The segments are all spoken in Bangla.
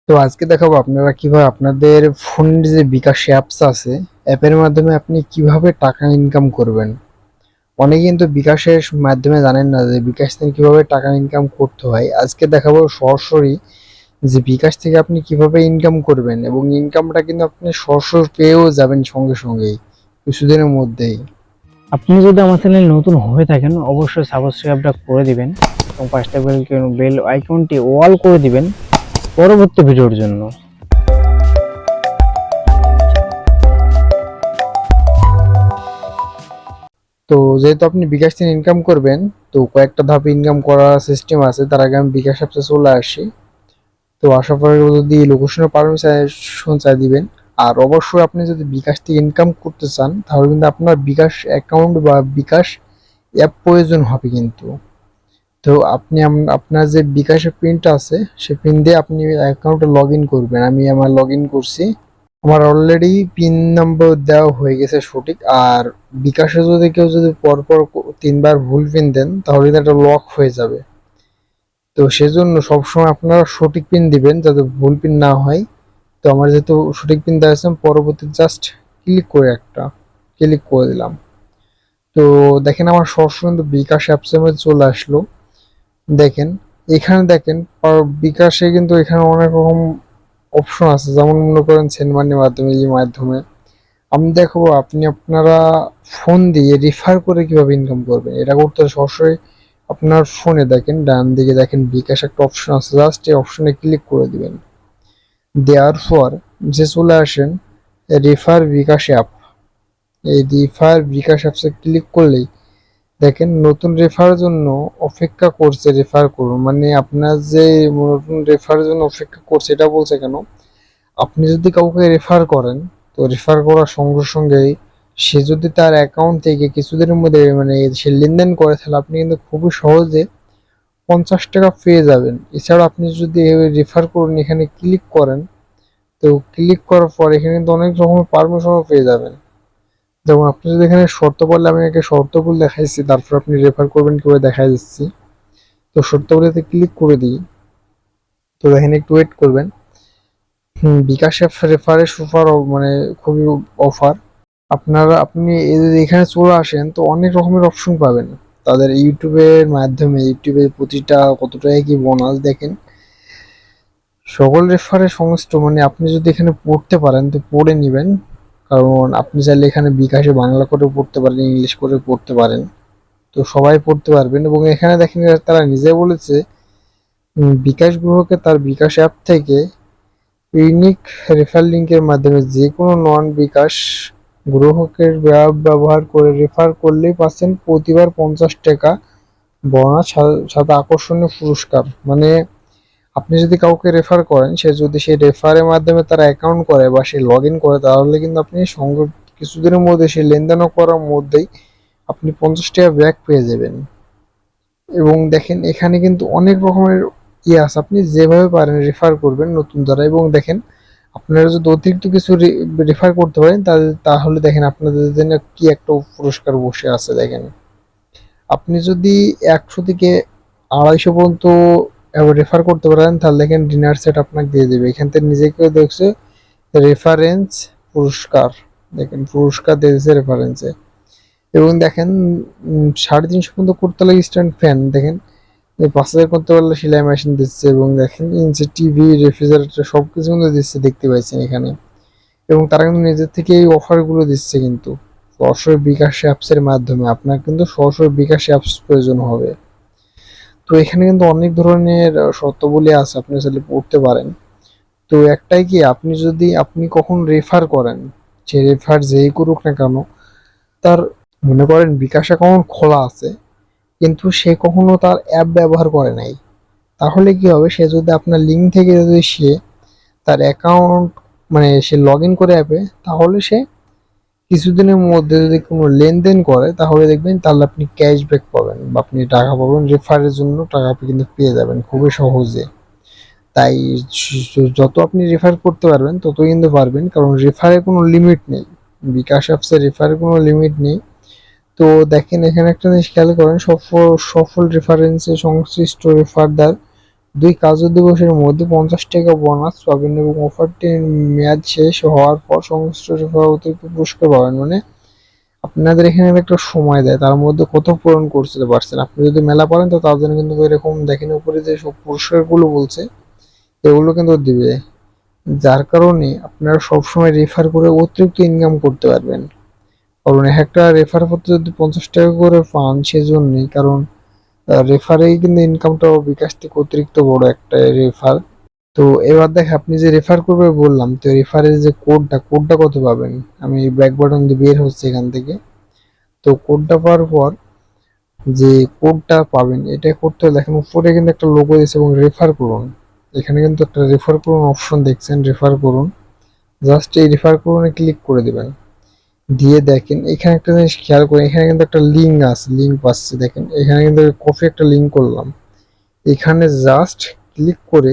তো আজকে দেখাবো আপনারা কিভাবে আপনাদের ফোনের যে বিকাশ অ্যাপস আছে, অ্যাপের মাধ্যমে আপনি কিভাবে টাকা ইনকাম করবেন। অনেকে কিন্তু বিকাশের মাধ্যমে জানেন না যে বিকাশ থেকে কিভাবে টাকা ইনকাম করতে হয়। আজকে দেখাবো সরাসরি যে বিকাশ থেকে আপনি কিভাবে ইনকাম করবেন, এবং ইনকামটা কিন্তু আপনি সরাসরি পেয়েও যাবেন সঙ্গে সঙ্গেই, কিছুদিনের মধ্যেই। আপনি যদি আমার চ্যানেল নতুন হয়ে থাকেন অবশ্যই সাবস্ক্রাইবটা করে দিবেন এবং পাঁচটা বেল আইকনটি অল করে দিবেন পরবর্তী ভিডিওর জন্য। তো যেহেতু আপনি বিকাশ থেকে ইনকাম করবেন, তো কয়েকটা ধাপে ইনকাম করার সিস্টেম আছে। তার আগে আমি বিকাশ অ্যাপসে চলে আসি। তো আসার পরে যদি লোকেশনের পারমিশন চাই দিবেন। আর অবশ্যই আপনি যদি বিকাশ থেকে ইনকাম করতে চান তাহলে কিন্তু আপনার বিকাশ অ্যাকাউন্ট বা বিকাশ অ্যাপ প্রয়োজন হবে কিন্তু। তো আপনি আপনার যে বিকাশের পিনটা আছে সেই পিন দিয়ে আপনি অ্যাকাউন্টে লগ ইন করবেন। আমি আমার লগ ইন করছি। আমার অলরেডি পিন নম্বর দেওয়া হয়ে গেছে সঠিক। আর বিকাশে যদি কেউ যদি পরপর 3 বার ভুল পিন দেন তাহলে এটা লক হয়ে যাবে। তো সেজন্য সবসময় আপনারা সঠিক পিন দিবেন যাতে ভুল পিন না হয়। তো আমার যেহেতু সঠিক পিন দেওয়া আছে, পরবর্তী জাস্ট ক্লিক করে দিলাম। তো দেখেন আমার সরাসরি কিন্তু বিকাশ অ্যাপসের মধ্যে চলে আসলো। দেখেন, এখানে দেখেন বিকাশে কিন্তু এখানে অনেক রকম অপশন আছে, যেমন মনে করেন সেন্ড মানির মাধ্যমে, এই মাধ্যমে আমি দেখাবো আপনি আপনারা ফোন দিয়ে রেফার করে কিভাবে ইনকাম করবেন। এটা করতে সরাসরি আপনার ফোনে দেখেন ডান দিকে দেখেন বিকাশ একটা অপশন আছে, জাস্ট এই অপশনে ক্লিক করে দিবেন। দেওয়ার পর যে চলে আসেন রেফার বিকাশ অ্যাপ। এই রেফার বিকাশ অ্যাপসে ক্লিক করলেই দেখেন নতুন রেফারের জন্য অপেক্ষা করছে, রেফার করুন। মানে আপনার যে নতুন রেফারের জন্য অপেক্ষা করছে এটা বলছে কেন, আপনি যদি কাউকে রেফার করেন, তো রেফার করার সঙ্গে সঙ্গেই সে যদি তার অ্যাকাউন্ট থেকে কিছুদিনের মধ্যে মানে সে লেনদেন করে, তাহলে আপনি কিন্তু খুবই সহজে 50 টাকা পেয়ে যাবেন। এছাড়া আপনি যদি রেফার করুন এখানে ক্লিক করেন, তো ক্লিক করার পর এখানে কিন্তু অনেক রকমের পারমিশনও পেয়ে যাবেন। যেমন আপনি যদি এখানে শর্ত বললে, আমি একে শর্তগুলো দেখাইছি, তারপর আপনি রেফার করবেন কিভাবে দেখাই দিচ্ছি। তো শর্তগুলোতে ক্লিক করে দিই। তো এখানে একটু ওয়েট করবেন। বিকাশ রেফারের সুপার মানে খুবই অফার। আপনি যদি এখানে চলে আসেন তো অনেক রকমের অপশন পাবেন তাদের ইউটিউবের মাধ্যমে। ইউটিউবে প্রতিটা কত টাকা কি বোনাস দেখেন। সকল রেফারের সংশ্লিষ্ট মানে আপনি যদি এখানে পড়তে পারেন তো পড়ে নিবেন। কারণ আপনি চাইলে এখানে বিকাশে বাংলা করে পড়তে পারেন, ইংলিশ করে পড়তে পারেন। তো সবাই পড়তে পারবেন। এবং এখানে দেখেন তারা নিজে বলেছে বিকাশ গ্রাহককে তার বিকাশ অ্যাপ থেকে ইউনিক রেফার লিংকের মাধ্যমে যে কোনো নন বিকাশ গ্রাহকের অ্যাপ ব্যবহার করে রেফার করলেই পাচ্ছেন প্রতিবার 50 টাকা বোনাস, সাথে আকর্ষণীয় পুরস্কার। মানে আপনি যদি কাউকে রেফার করেন, সে যদি সেই রেফারের মাধ্যমে তার অ্যাকাউন্ট করে বা সে লগ ইন করে, তাহলে কিন্তু আপনি সঙ্গে কিছুদিনের মধ্যে সে লেনদেনও করার মধ্যেই আপনি 50 টাকা ব্যাক পেয়ে যাবেন। এবং দেখেন এখানে কিন্তু অনেক রকমের আছে, আপনি যেভাবে পারেন রেফার করবেন নতুন দ্বারা। এবং দেখেন আপনারা যদি অতিরিক্ত কিছু রেফার করতে পারেন তাহলে দেখেন আপনাদের জন্য কি একটা পুরস্কার বসে আছে। দেখেন আপনি যদি 100 থেকে 250 পর্যন্ত রেফার করতে পারেন, তাহলে দেখেন ডিনার সেট আপনাকে দিয়ে দেবে। এখান থেকে নিজেকেও দেখছে রেফারেন্স পুরস্কার। দেখেন পুরস্কার দিয়েছে রেফারেন্সে। এবং দেখেন 350 পর্যন্ত করতে লাগে স্ট্যান্ড ফ্যান। দেখেন 5,000 করতে পারলে সেলাই মেশিন দিচ্ছে। এবং দেখেন ইঞ্চি টিভি, রেফ্রিজারেটর সবকিছু কিন্তু দিচ্ছে, দেখতে পাচ্ছেন এখানে। এবং তারা কিন্তু নিজের থেকে এই অফারগুলো দিচ্ছে কিন্তু সরাসরি বিকাশ অ্যাপসের মাধ্যমে। আপনার কিন্তু সরাসরি বিকাশ অ্যাপস প্রয়োজন হবে। তো এখানে কিন্তু অনেক ধরনের শর্তাবলী আছে, আপনি চাইলে পড়তে পারেন। তো একটাই কি, আপনি কখন রেফার করেন, সে রেফার যেই করুক না কেন, তার মনে করেন বিকাশ অ্যাকাউন্ট খোলা আছে কিন্তু সে কখনো তার অ্যাপ ব্যবহার করে নাই, তাহলে কি হবে, সে যদি আপনার লিঙ্ক থেকে যদি সে তার অ্যাকাউন্ট মানে সে লগ ইন করে অ্যাপে, তাহলে সে কিছুদিনের মধ্যে যদি কোনো লেনদেন করে তাহলে দেখবেন তাহলে আপনি ক্যাশব্যাক পাবেন বা আপনি টাকা পাবেন। রেফারের জন্য টাকা আপনি কিন্তু পেয়ে যাবেন খুবই সহজে। তাই যত আপনি রেফার করতে পারবেন ততই কিন্তু পারবেন, কারণ রেফারের কোনো লিমিট নেই। বিকাশ অ্যাপসে রেফারের কোনো লিমিট নেই। তো দেখেন এখানে একটা জিনিস খেয়াল করেন, সফল রেফারেন্সে সংশ্লিষ্ট রেফারদার 2 কার্যদিবসের মধ্যে 50 টাকা বোনাস পাবেন এবং অফারটির মেয়াদ শেষ হওয়ার পর সংশ্লিষ্ট রেফার অতিরিক্ত পুরস্কার পাবেন। মানে আপনাদের এখানে একটা সময় দেয়, তার মধ্যে কত পূরণ করতে পারছেন। আপনি যদি মেলা পারেন তো তার জন্য কিন্তু এরকম দেখেন উপরে যে সব পুরস্কারগুলো বলছে এগুলো কিন্তু দিবে, যার কারণে আপনারা সবসময় রেফার করে অতিরিক্ত ইনকাম করতে পারবেন। কারণ একটা রেফার করতে যদি 50 টাকা করে পান সেজন্যই, কারণ রেফারেই কিন্তু ইনকামটা বিকাশ থেকে অতিরিক্ত বড় একটা রেফার। তো এবার দেখ আপনি যে রেফার করবে বললাম, তো রেফারের যে কোডটা কত পাবেন, আমি ব্যাক বাটন দিয়ে বের হচ্ছে এখান থেকে। তো কোডটা পাওয়ার পর যে কোডটা পাবেন এটা করতে হলে দেখেন উপরে কিন্তু একটা লোগো দিয়েছে এবং রেফার করুন, এখানে কিন্তু একটা রেফার করুন অপশন দেখছেন, রেফার করুন। জাস্ট এই রেফার করুনে ক্লিক করে দিবেন। দিয়ে দেখেন এখানে একটা জিনিস খেয়াল করেন, এখানে কিন্তু একটা লিঙ্ক আছে, লিঙ্ক পাচ্ছে দেখেন এখানে কিন্তু কপি একটা লিঙ্ক করলাম। এখানে জাস্ট ক্লিক করে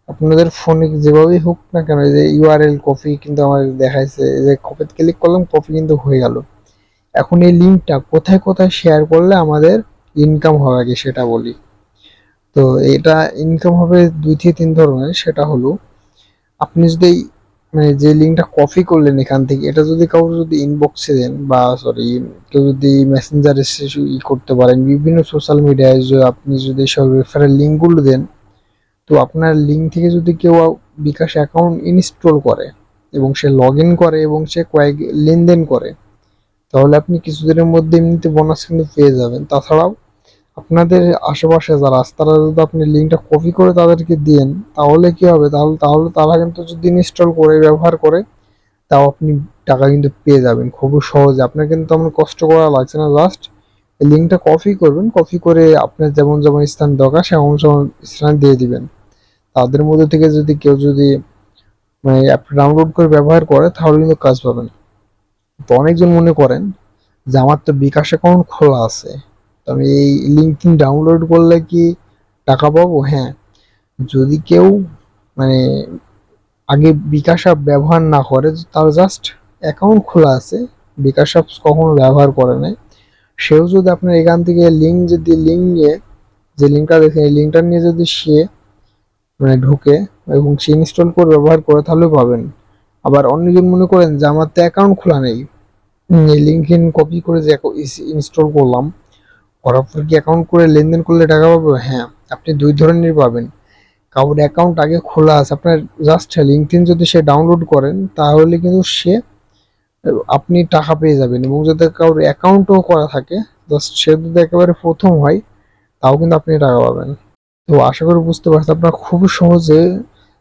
আপনাদের ফোনে যেভাবেই হোক না কেন এই যে ইউআরএল কপি কিন্তু আমার দেখাইছে, এই যে কপিতে ক্লিক করলাম কপি কিন্তু হয়ে গেল। এখন এই লিঙ্কটা কোথায় কোথায় শেয়ার করলে আমাদের ইনকাম হবে আগে সেটা বলি। তো এটা ইনকাম হবে 2 থেকে 3 ধরনের। সেটা হলো আপনি যদি মানে যে লিঙ্কটা কপি করলেন এখান থেকে, এটা যদি কাউকে যদি ইনবক্সে দেন বা সরি কেউ যদি মেসেঞ্জারে করতে পারেন, বিভিন্ন সোশ্যাল মিডিয়ায় যে আপনি যদি সব রেফারেল লিঙ্কগুলো দেন, তো আপনার লিঙ্ক থেকে যদি কেউ বিকাশ অ্যাকাউন্ট ইনস্টল করে এবং সে লগ ইন করে এবং সে কয়েক লেনদেন করে, তাহলে আপনি কিছুদিনের মধ্যে এমনিতে বোনাস কিন্তু পেয়ে যাবেন। তাছাড়াও আপনাদের আশেপাশে যারা আছে তারা যদি আপনি লিঙ্কটা কপি করে তাদেরকে দেন, তাহলে কি হবে, তাহলে তাহলে তারা কিন্তু যদি ইনস্টল করে ব্যবহার করে তাও আপনি টাকা কিন্তু পেয়ে যাবেন খুবই সহজে। আপনার কিন্তু তেমন কষ্ট করা লাগছে না, জাস্ট লিঙ্কটা কপি করবেন, কপি করে আপনার যেমন যেমন স্থান দরকার সেমন সেমন স্থানে দিয়ে দিবেন। তাদের মধ্যে থেকে যদি কেউ যদি মানে অ্যাপটা ডাউনলোড করে ব্যবহার করে তাহলে কিন্তু কাজ পাবেন। তো অনেকজন মনে করেন যে আমার তো বিকাশ অ্যাকাউন্ট খোলা আছে, তো আমি এই লিঙ্কটি ডাউনলোড করলে কি টাকা পাবো? হ্যাঁ, যদি কেউ মানে আগে বিকাশ অ্যাপ ব্যবহার না করে, তার জাস্ট অ্যাকাউন্ট খোলা আছে, বিকাশ অ্যাপ কখনো ব্যবহার করে নাই, সেও যদি আপনার এখান থেকে লিঙ্ক নিয়ে যে লিঙ্কটা দেখেন এই লিঙ্কটা নিয়ে যদি সে মানে ঢুকে এবং সে ইনস্টল করে ব্যবহার করে তাহলে পাবেন। আবার অন্যজন মনে করেন যে আমার তো অ্যাকাউন্ট খোলা নেই, এই লিঙ্ক কপি করে যে ইনস্টল করলাম, করার পর কি অ্যাকাউন্ট করে লেনদেন করলে টাকা পাবো? হ্যাঁ, আপনি 2 ধরনের পাবেন। কারোর অ্যাকাউন্ট আগে খোলা আছে, আপনার জাস্ট লিঙ্কডইন যদি সে ডাউনলোড করেন তাহলে কিন্তু সে আপনি টাকা পেয়ে যাবেন। এবং যদি কারোর অ্যাকাউন্টও করা থাকে, জাস্ট সে যদি একেবারে প্রথম হয় তাও কিন্তু আপনি টাকা পাবেন। তো আশা করি বুঝতে পারছেন, আপনারা খুব সহজে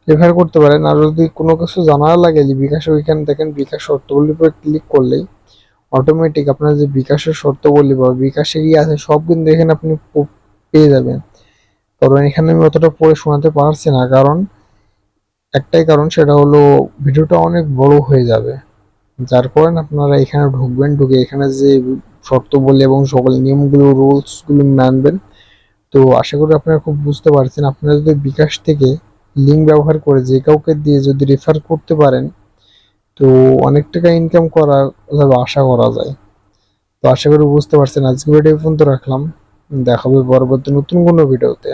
রেফার করতে পারেন। আর যদি কোনো কিছু জানার লাগে যে বিকাশে, ওইখানে দেখেন বিকাশ শর্তাবলীর উপর ক্লিক করলেই অটোমেটিক আপনার যে বিকাশের শর্তাবলী বা বিকাশে কি আছে সব কিন্তু এখানে আপনি পেয়ে যাবেন। কারণ এখানে আমি অতটা পড়ে শোনাতে পারছি না, কারণ একটাই কারণ, সেটা হলো ভিডিওটা অনেক বড় হয়ে যাবে। যার কারণে আপনারা এখানে ঢুকবেন, ঢুকে এখানে যে শর্তাবলী এবং সকল নিয়মগুলো রুলস গুলো মানবেন। তো আশা করি আপনারা খুব বুঝতে পারছেন। আপনারা যদি বিকাশ থেকে লিঙ্ক ব্যবহার করে যে কাউকে দিয়ে যদি রেফার করতে পারেন, তো অনেক টাকা ইনকাম করার আশা করা যায়। তো আশা করি বুঝতে পারছেন। আজকে ভিডিও পর্যন্ত রাখলাম, দেখা হবে পরবর্তী নতুন কোনো ভিডিওতে।